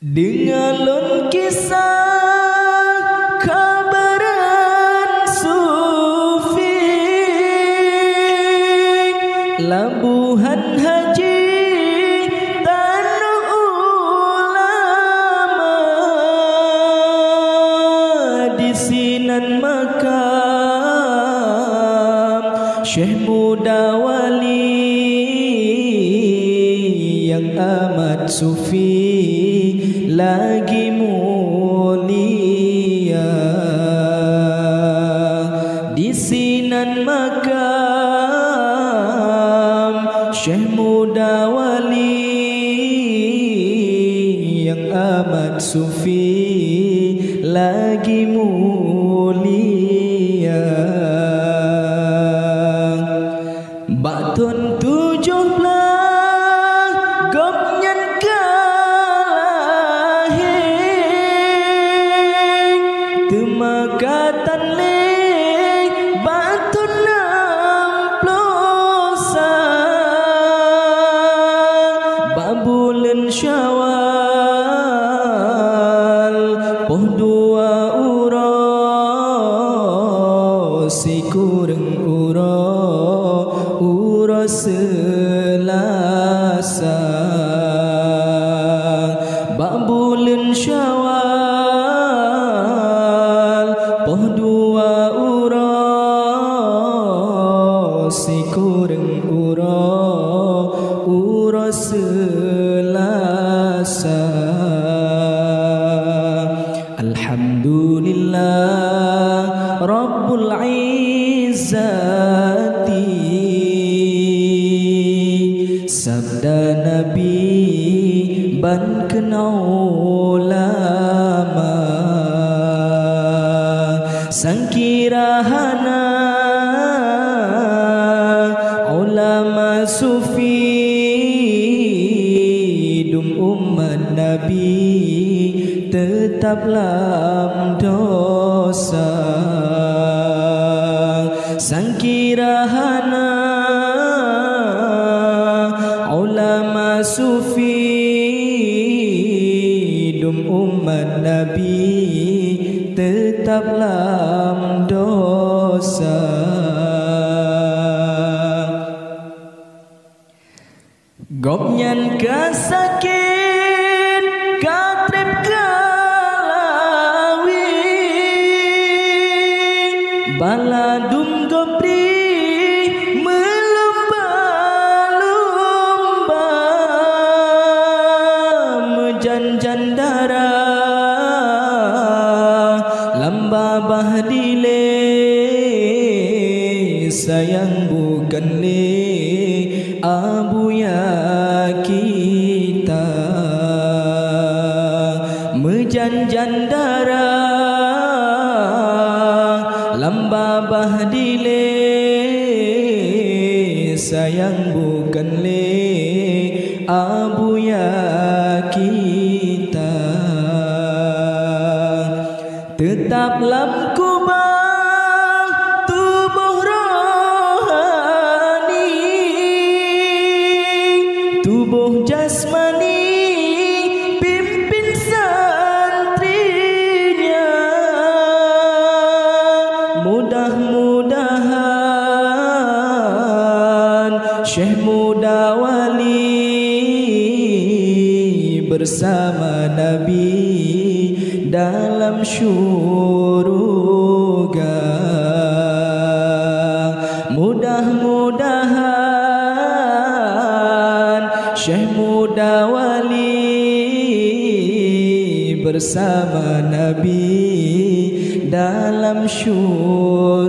Dengarlah kisah kabaran sufi Labuhan Haji Tanah Ulama di Sinan makam Syekh Muda Wali yang amat sufi lagi mulia di Sinan makam Syekh Muda Wali yang amat sufi lagi mulia. Batun 17 gopnyan Kemakatan leh batu 60 babulan Syawal poh 2 uro si kurang uro Selasa babulan Syawal poh 2 uro si kurang uro Selasa. Alhamdulillah Rabbul Izzati sabda Nabi ban kenal ulama sangkirahana ulama sufi dum umat Nabi tetap lam dosa sangkirahana ulama sufi dum umat Nabi tetap lam dosa. Gopnyan kasakit katrip kalawi baladum gopri melumba-lumba mejanjan darah lamba bahdile sayang bukan le abuya kita mejanjan darah lamba bahdile sayang bukan le abuya kita tetap lam kubah tubuh rohani tubuh jasmani pimpin santrinya mudah-mudahan Syekh Muda Wali bersama Nabi dalam syurga mudah-mudahan Syekh Muda Wali bersama Nabi dalam syurga.